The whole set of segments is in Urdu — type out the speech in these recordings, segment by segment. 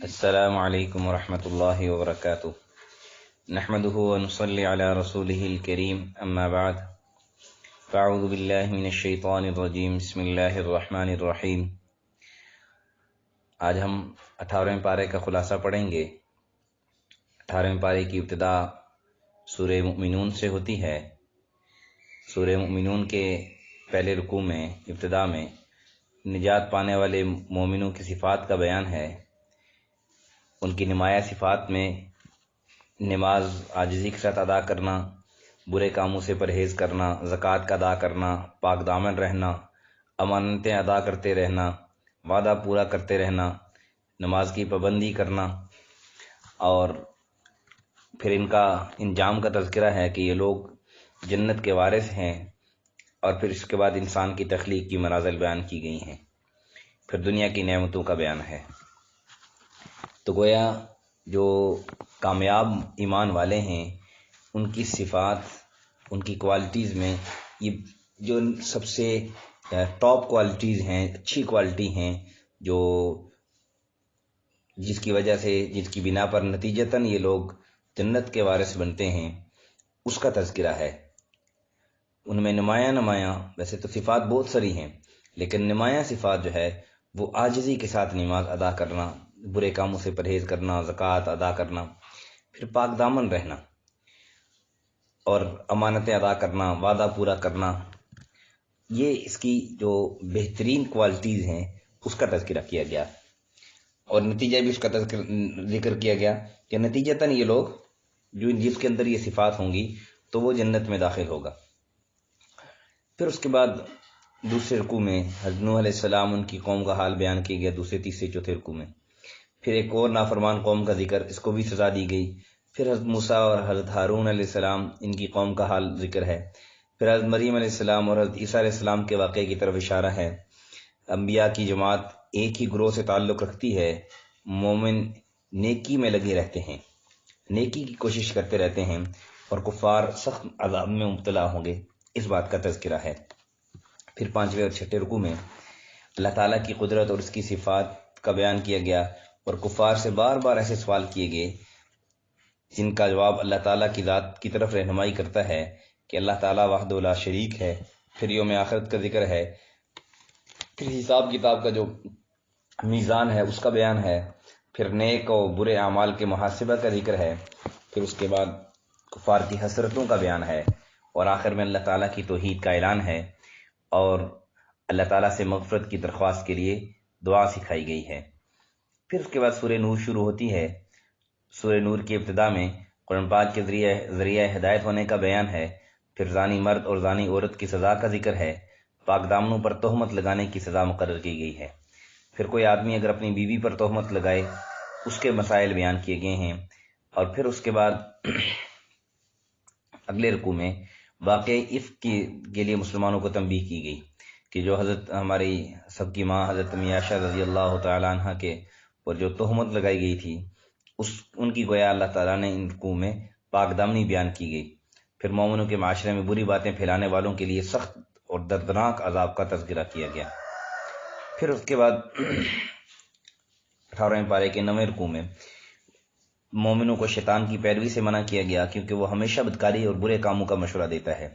السلام علیکم ورحمۃ اللہ وبرکاتہ نحمده ونصلي على رسوله الكريم اما بعد فاعوذ باللہ من الشیطان الرجیم بسم اللہ الرحمن الرحیم۔ آج ہم 18ویں پارے کا خلاصہ پڑھیں گے۔ 18ویں پارے کی ابتدا سورہ مؤمنون سے ہوتی ہے۔ سورہ مؤمنون کے پہلے رکوع میں ابتدا میں نجات پانے والے مومنوں کی صفات کا بیان ہے۔ ان کی نمایاں صفات میں نماز عاجزی کے ساتھ ادا کرنا، برے کاموں سے پرہیز کرنا، زکوٰۃ کا ادا کرنا، پاک دامن رہنا، امانتیں ادا کرتے رہنا، وعدہ پورا کرتے رہنا، نماز کی پابندی کرنا، اور پھر ان کا انجام کا تذکرہ ہے کہ یہ لوگ جنت کے وارث ہیں، اور پھر اس کے بعد انسان کی تخلیق کی منازل بیان کی گئی ہیں، پھر دنیا کی نعمتوں کا بیان ہے۔ تو گویا جو کامیاب ایمان والے ہیں ان کی صفات، ان کی کوالٹیز میں یہ جو سب سے ٹاپ کوالٹیز ہیں، اچھی کوالٹی ہیں، جو جس کی وجہ سے، جس کی بنا پر نتیجتاً یہ لوگ جنت کے وارث بنتے ہیں، اس کا تذکرہ ہے۔ ان میں نمایاں ویسے تو صفات بہت ساری ہیں، لیکن نمایاں صفات جو ہے وہ عاجزی کے ساتھ نماز ادا کرنا، برے کاموں سے پرہیز کرنا، زکوٰۃ ادا کرنا، پھر پاک دامن رہنا اور امانتیں ادا کرنا، وعدہ پورا کرنا، یہ اس کی جو بہترین کوالٹیز ہیں اس کا تذکرہ کیا گیا، اور نتیجہ بھی اس کا ذکر کیا گیا کہ نتیجتاً یہ لوگ جس کے اندر یہ صفات ہوں گی تو وہ جنت میں داخل ہوگا۔ پھر اس کے بعد دوسرے رکوع میں حضرت نوح علیہ السلام، ان کی قوم کا حال بیان کیا گیا دوسرے تیسرے چوتھے رکوع میں۔ پھر ایک اور نافرمان قوم کا ذکر، اس کو بھی سزا دی گئی۔ پھر حضرت موسیٰ اور حضرت ہارون علیہ السلام، ان کی قوم کا حال ذکر ہے۔ پھر حضرت مریم علیہ السلام اور حضرت عیسیٰ علیہ السلام کے واقعے کی طرف اشارہ ہے۔ انبیاء کی جماعت ایک ہی گروہ سے تعلق رکھتی ہے، مومن نیکی میں لگے رہتے ہیں، نیکی کی کوشش کرتے رہتے ہیں، اور کفار سخت عذاب میں مبتلا ہوں گے، اس بات کا تذکرہ ہے۔ پھر 5ویں اور 6ٹھے رکوع میں اللہ تعالیٰ کی قدرت اور اس کی صفات کا بیان کیا گیا، اور کفار سے بار بار ایسے سوال کیے گئے جن کا جواب اللہ تعالیٰ کی ذات کی طرف رہنمائی کرتا ہے کہ اللہ تعالیٰ وحدہ لا شریک ہے۔ پھر یوم آخرت کا ذکر ہے، پھر حساب کتاب کا جو میزان ہے اس کا بیان ہے، پھر نیک و برے اعمال کے محاسبہ کا ذکر ہے، پھر اس کے بعد کفار کی حسرتوں کا بیان ہے، اور آخر میں اللہ تعالیٰ کی توحید کا اعلان ہے، اور اللہ تعالیٰ سے مغفرت کی درخواست کے لیے دعا سکھائی گئی ہے۔ پھر اس کے بعد سورہ نور شروع ہوتی ہے۔ سورہ نور کی ابتدا میں قرآن پاک کے ذریعہ ہدایت ہونے کا بیان ہے، پھر زانی مرد اور زانی عورت کی سزا کا ذکر ہے، پاک دامنوں پر تہمت لگانے کی سزا مقرر کی گئی ہے، پھر کوئی آدمی اگر اپنی بیوی پر تہمت لگائے اس کے مسائل بیان کیے گئے ہیں، اور پھر اس کے بعد اگلے رکوع میں واقعہ افک کے لیے مسلمانوں کو تنبیہ کی گئی کہ جو حضرت ہماری سب کی ماں حضرت عائشہ رضی اللہ تعالی عنہ کے اور جو تہمت لگائی گئی تھی، ان کی گویا اللہ تعالیٰ نے ان رکوع میں پاک دامنی بیان کی گئی۔ پھر مومنوں کے معاشرے میں بری باتیں پھیلانے والوں کے لیے سخت اور دردناک عذاب کا تذکرہ کیا گیا۔ پھر اس کے بعد 18ویں پارے کے 9ویں رکوع میں مومنوں کو شیطان کی پیروی سے منع کیا گیا، کیونکہ وہ ہمیشہ بدکاری اور برے کاموں کا مشورہ دیتا ہے۔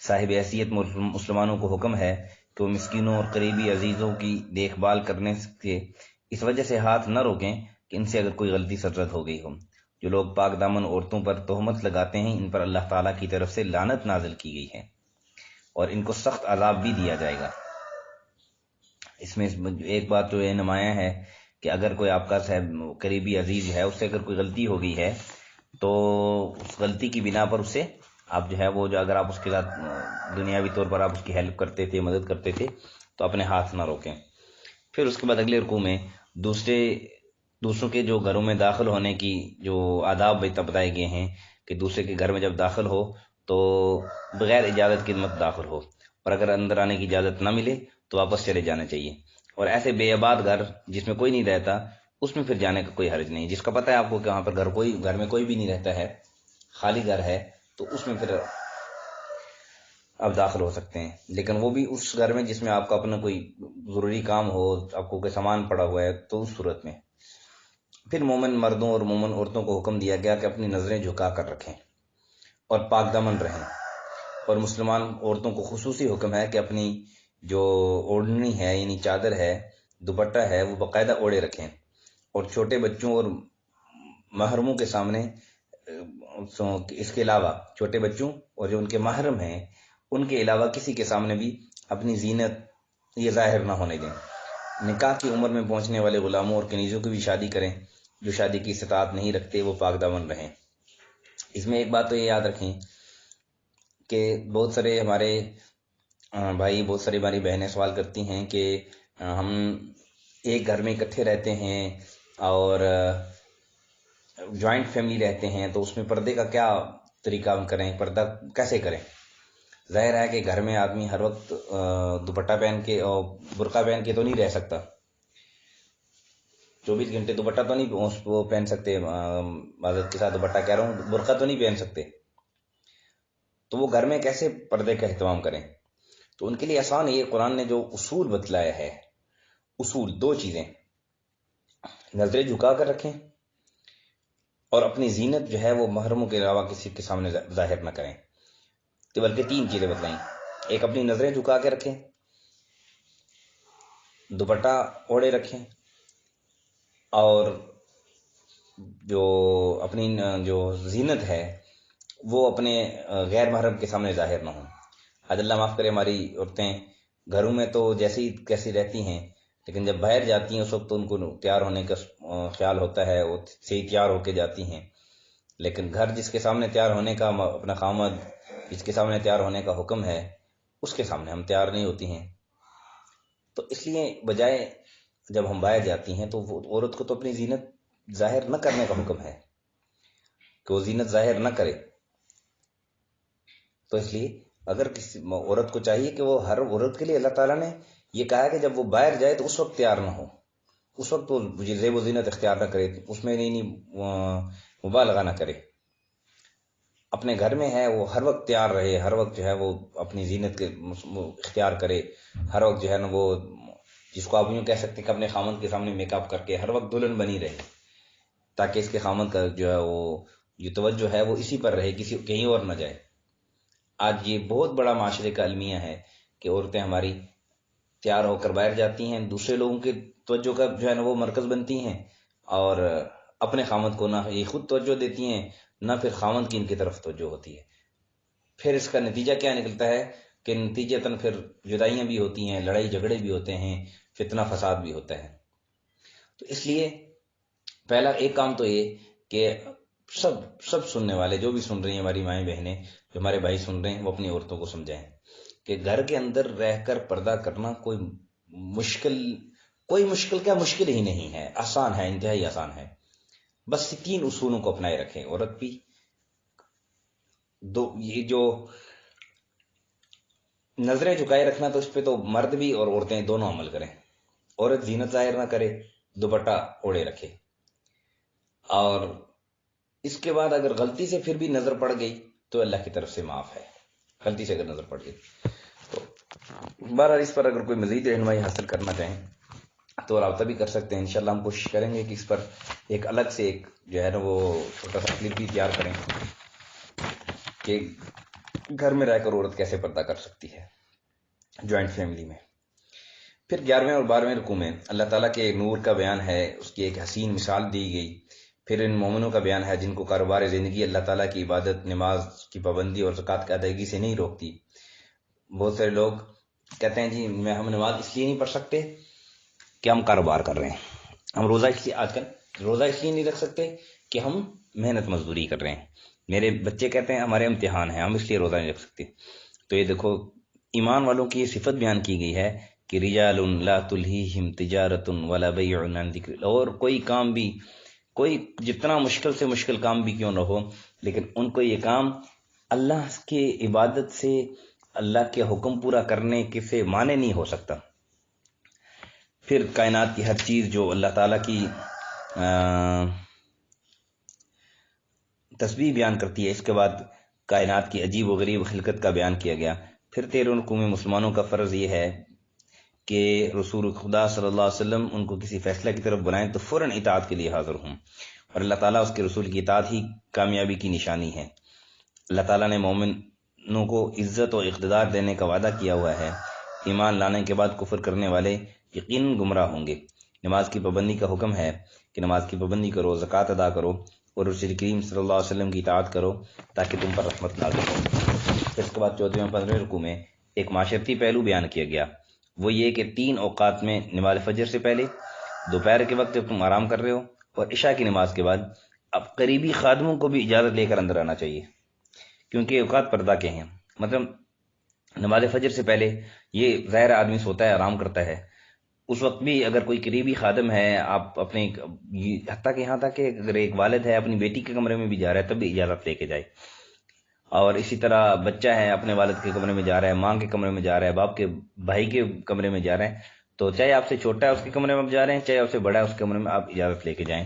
صاحب حیثیت مسلمانوں کو حکم ہے کہ وہ مسکینوں اور قریبی عزیزوں کی دیکھ بھال کرنے سے اس وجہ سے ہاتھ نہ روکیں کہ ان سے اگر کوئی غلطی سرزد ہو گئی ہو۔ جو لوگ پاک دامن عورتوں پر تہمت لگاتے ہیں ان پر اللہ تعالیٰ کی طرف سے لعنت نازل کی گئی ہے، اور ان کو سخت عذاب بھی دیا جائے گا۔ اس میں ایک بات جو نمایاں ہے کہ اگر کوئی آپ کا قریبی عزیز ہے، اس سے اگر کوئی غلطی ہو گئی ہے تو اس غلطی کی بنا پر اسے آپ جو ہے وہ جو اگر آپ اس کے ساتھ دنیاوی طور پر آپ اس کی ہیلپ کرتے تھے، مدد کرتے تھے، تو اپنے ہاتھ نہ روکیں۔ پھر اس کے بعد اگلے رکوع میں دوسروں کے جو گھروں میں داخل ہونے کی جو آداب بتائے گئے ہیں کہ دوسرے کے گھر میں جب داخل ہو تو بغیر اجازت کے مت داخل ہو، اور اگر اندر آنے کی اجازت نہ ملے تو واپس چلے جانا چاہیے، اور ایسے بے آباد گھر جس میں کوئی نہیں رہتا اس میں پھر جانے کا کوئی حرج نہیں۔ جس کا پتہ ہے آپ کو کہ وہاں پر گھر میں کوئی بھی نہیں رہتا ہے، خالی گھر ہے، تو اس میں پھر آپ داخل ہو سکتے ہیں، لیکن وہ بھی اس گھر میں جس میں آپ کا اپنا کوئی ضروری کام ہو، آپ کو کوئی سامان پڑا ہوا ہے، تو اس صورت میں۔ پھر مومن مردوں اور مومن عورتوں کو حکم دیا گیا کہ اپنی نظریں جھکا کر رکھیں اور پاک دامن رہیں، اور مسلمان عورتوں کو خصوصی حکم ہے کہ اپنی جو اوڑھنی ہے یعنی چادر ہے، دوپٹہ ہے، وہ باقاعدہ اوڑھے رکھیں، اور چھوٹے بچوں اور محرموں کے سامنے اس کے علاوہ چھوٹے بچوں اور جو ان کے محرم ہیں ان کے علاوہ کسی کے سامنے بھی اپنی زینت یہ ظاہر نہ ہونے دیں۔ نکاح کی عمر میں پہنچنے والے غلاموں اور کنیزوں کی بھی شادی کریں، جو شادی کی استطاعت نہیں رکھتے وہ پاک دامن رہیں۔ اس میں ایک بات تو یہ یاد رکھیں کہ بہت سارے ہمارے بھائی، بہت ساری ہماری بہنیں سوال کرتی ہیں کہ ہم ایک گھر میں اکٹھے رہتے ہیں اور جوائنٹ فیملی رہتے ہیں، تو اس میں پردے کا کیا طریقہ ہم کریں، پردہ کیسے کریں؟ ظاہر ہے کہ گھر میں آدمی ہر وقت دوپٹہ پہن کے اور برقع پہن کے تو نہیں رہ سکتا، 24 گھنٹے دوپٹہ تو نہیں وہ پہن سکتے، معذرت کے ساتھ دوپٹہ کہہ رہا ہوں، برقع تو نہیں پہن سکتے، تو وہ گھر میں کیسے پردے کا اہتمام کریں؟ تو ان کے لیے آسان ہے، یہ قرآن نے جو اصول بتلایا ہے، اصول 2 چیزیں، نظریں جھکا کر رکھیں اور اپنی زینت جو ہے وہ محرموں کے علاوہ کسی کے سامنے ظاہر نہ کریں، تو بلکہ 3 چیزیں بتلائیں۔ ایک، اپنی نظریں جھکا کے رکھیں، دوپٹہ اوڑھے رکھیں، اور جو اپنی جو زینت ہے وہ اپنے غیر محرم کے سامنے ظاہر نہ ہوں۔ حد اللہ معاف کرے، ہماری عورتیں گھروں میں تو جیسی کیسی رہتی ہیں، لیکن جب باہر جاتی ہیں اس وقت تو ان کو تیار ہونے کا خیال ہوتا ہے، وہ صحیح تیار ہو کے جاتی ہیں، لیکن گھر جس کے سامنے تیار ہونے کا اپنا خامد، جس کے سامنے تیار ہونے کا حکم ہے، اس کے سامنے ہم تیار نہیں ہوتی ہیں۔ تو اس لیے بجائے جب ہم باہر جاتی ہیں تو وہ عورت کو تو اپنی زینت ظاہر نہ کرنے کا حکم ہے کہ وہ زینت ظاہر نہ کرے، تو اس لیے اگر کسی عورت کو چاہیے کہ وہ ہر عورت کے لیے اللہ تعالیٰ نے یہ کہا ہے کہ جب وہ باہر جائے تو اس وقت تیار نہ ہو، اس وقت وہ زیب و زینت اختیار نہ کرے، اس میں نہیں مبالغہ نہ کرے، اپنے گھر میں ہے وہ ہر وقت تیار رہے، ہر وقت جو ہے وہ اپنی زینت کے اختیار کرے، ہر وقت جو ہے نا وہ جس کو آپ یوں کہہ سکتے ہیں کہ اپنے خامند کے سامنے میک اپ کر کے ہر وقت دلہن بنی رہے، تاکہ اس کے خامند کا جو ہے وہ یہ توجہ ہے وہ اسی پر رہے، کسی کہیں اور نہ جائے۔ آج یہ بہت بڑا معاشرے کا المیہ ہے کہ عورتیں ہماری تیار ہو کر باہر جاتی ہیں، دوسرے لوگوں کے توجہ کا جو ہے نا وہ مرکز بنتی ہیں، اور اپنے خامند کو نہ یہ خود توجہ دیتی ہیں، نہ پھر خامند کی ان کی طرف توجہ ہوتی ہے۔ پھر اس کا نتیجہ کیا نکلتا ہے کہ نتیجتاً پھر جدائیاں بھی ہوتی ہیں، لڑائی جھگڑے بھی ہوتے ہیں، فتنہ فساد بھی ہوتا ہے۔ تو اس لیے پہلا ایک کام تو یہ کہ سب سننے والے جو بھی سن رہی ہیں، ہماری مائیں بہنیں، جو ہمارے بھائی سن رہے ہیں، وہ اپنی عورتوں کو سمجھائیں کہ گھر کے اندر رہ کر پردہ کرنا کوئی مشکل کیا، مشکل ہی نہیں ہے، آسان ہے، انتہائی آسان ہے۔ بس 3 اصولوں کو اپنائے رکھیں عورت بھی، یہ جو نظریں جھکائے رکھنا تو اس پہ تو مرد بھی اور عورتیں دونوں عمل کریں۔ عورت زینت ظاہر نہ کرے، دوپٹہ اوڑھے رکھے، اور اس کے بعد اگر غلطی سے پھر بھی نظر پڑ گئی تو اللہ کی طرف سے معاف ہے، غلطی سے اگر نظر پڑ گئی تو بہرحال اس پر اگر کوئی مزید رہنمائی حاصل کرنا چاہیں تو رابطہ بھی کر سکتے ہیں۔ انشاءاللہ ہم کوشش کریں گے کہ اس پر ایک الگ سے ایک جو ہے نا وہ چھوٹا سا کلپ بھی تیار کریں کہ گھر میں رہ کر عورت کیسے پردہ کر سکتی ہے جوائنٹ فیملی میں۔ پھر 11ویں اور 12ویں رکوع میں اللہ تعالیٰ کے نور کا بیان ہے، اس کی ایک حسین مثال دی گئی۔ پھر ان مومنوں کا بیان ہے جن کو کاروبار زندگی اللہ تعالیٰ کی عبادت، نماز کی پابندی اور زکوٰۃ کی ادائیگی سے نہیں روکتی۔ بہت سارے لوگ کہتے ہیں جی ہم نماز اس لیے نہیں پڑھ سکتے کہ ہم کاروبار کر رہے ہیں، ہم روزہ اس لیے آج کل روزہ اس لیے نہیں رکھ سکتے کہ ہم محنت مزدوری کر رہے ہیں، میرے بچے کہتے ہیں ہمارے امتحان ہیں ہم اس لیے روزہ نہیں رکھ سکتے۔ تو یہ دیکھو ایمان والوں کی یہ صفت بیان کی گئی ہے کہ رجال لا تلہیہم تجارت ولا بیع عن ذکر اللہ، اور کوئی کام بھی، کوئی جتنا مشکل سے مشکل کام بھی کیوں نہ ہو، لیکن ان کو یہ کام اللہ کے عبادت سے، اللہ کے حکم پورا کرنے کے سے مانے نہیں ہو سکتا۔ پھر کائنات کی ہر چیز جو اللہ تعالیٰ کی تسبیح بیان کرتی ہے، اس کے بعد کائنات کی عجیب و غریب خلقت کا بیان کیا گیا۔ پھر 13 رکوع میں مسلمانوں کا فرض یہ ہے کہ رسول خدا صلی اللہ علیہ وسلم ان کو کسی فیصلہ کی طرف بلائیں تو فوراً اطاعت کے لیے حاضر ہوں، اور اللہ تعالیٰ اس کے رسول کی اطاعت ہی کامیابی کی نشانی ہے۔ اللہ تعالیٰ نے مومنوں کو عزت و اقتدار دینے کا وعدہ کیا ہوا ہے۔ ایمان لانے کے بعد کفر کرنے والے یقیناً گمراہ ہوں گے۔ نماز کی پابندی کا حکم ہے کہ نماز کی پابندی کرو، زکوٰۃ ادا کرو اور رسول کریم صلی اللہ علیہ وسلم کی اطاعت کرو تاکہ تم پر رحمت نازل ہو۔ پھر اس کے بعد 14ویں اور 15ویں رکوع میں ایک معاشرتی پہلو بیان کیا گیا، وہ یہ کہ 3 اوقات میں نماز فجر سے پہلے، دوپہر کے وقت جب تم آرام کر رہے ہو، اور عشاء کی نماز کے بعد اب قریبی خادموں کو بھی اجازت لے کر اندر آنا چاہیے، کیونکہ یہ اوقات پردہ کے ہیں۔ مطلب نماز فجر سے پہلے یہ ظاہر آدمی سوتا ہے، آرام کرتا ہے، اس وقت بھی اگر کوئی قریبی خادم ہے، آپ اپنے حتیٰ کہ یہاں تک کہ اگر ایک والد ہے اپنی بیٹی کے کمرے میں بھی جا رہا ہے تب بھی اجازت لے کے جائے، اور اسی طرح بچہ ہے اپنے والد کے کمرے میں جا رہا ہے، ماں کے کمرے میں جا رہا ہے، باپ کے بھائی کے کمرے میں جا رہا ہے، تو چاہے آپ سے چھوٹا ہے اس کے کمرے میں آپ جا رہے ہیں، چاہے آپ سے بڑا ہے اس کے کمرے میں آپ اجازت لے کے جائیں۔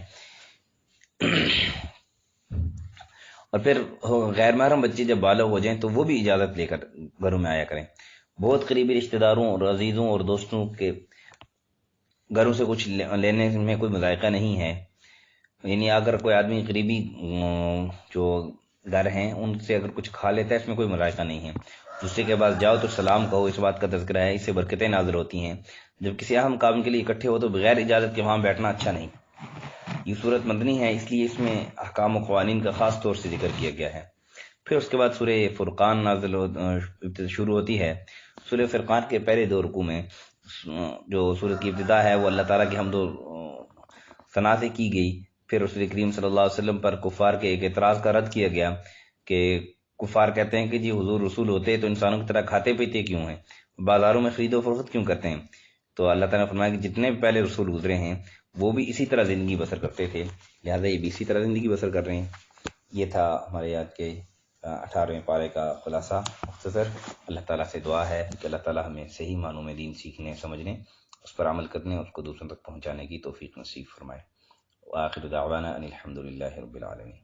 اور پھر غیر محرم بچے جب بالغ ہو جائیں تو وہ بھی اجازت لے کر گھروں میں آیا کریں۔ بہت قریبی رشتہ داروں اور عزیزوں اور دوستوں کے گھروں سے کچھ لینے میں کوئی مذائقہ نہیں ہے، یعنی اگر کوئی آدمی قریبی جو گھر ہیں ان سے اگر کچھ کھا لیتا ہے اس میں کوئی مذائقہ نہیں ہے۔ دوسرے کے پاس جاؤ تو سلام کہو، اس بات کا تذکرہ ہے، اس سے برکتیں نازل ہوتی ہیں۔ جب کسی اہم کام کے لیے اکٹھے ہو تو بغیر اجازت کے وہاں بیٹھنا اچھا نہیں۔ یہ صورت مدنی ہے، اس لیے اس میں احکام و قوانین کا خاص طور سے ذکر کیا گیا ہے۔ پھر اس کے بعد سورہ فرقان شروع ہوتی ہے۔ سورہ فرقان کے پہلے 2 رکوع میں جو سورت کی ابتدا ہے وہ اللہ تعالیٰ کی حمد و ثنا سے کی گئی۔ پھر رسول کریم صلی اللہ علیہ وسلم پر کفار کے ایک اعتراض کا رد کیا گیا کہ کفار کہتے ہیں کہ جی حضور رسول ہوتے تو انسانوں کی طرح کھاتے پیتے کیوں ہیں، بازاروں میں خرید و فروخت کیوں کرتے ہیں؟ تو اللہ تعالیٰ نے فرمایا کہ جتنے بھی پہلے رسول گزرے ہیں وہ بھی اسی طرح زندگی بسر کرتے تھے، لہٰذا یہ بھی اسی طرح زندگی بسر کر رہے ہیں۔ یہ تھا ہمارے آج کے 18ویں پارے کا خلاصہ مختصر۔ اللہ تعالیٰ سے دعا ہے کہ اللہ تعالیٰ ہمیں صحیح معنوں میں دین سیکھنے، سمجھنے، اس پر عمل کرنے، اس کو دوسروں تک پہنچانے کی توفیق نصیب فرمائے۔ وآخر دعوانا ان الحمد للہ رب العالمین۔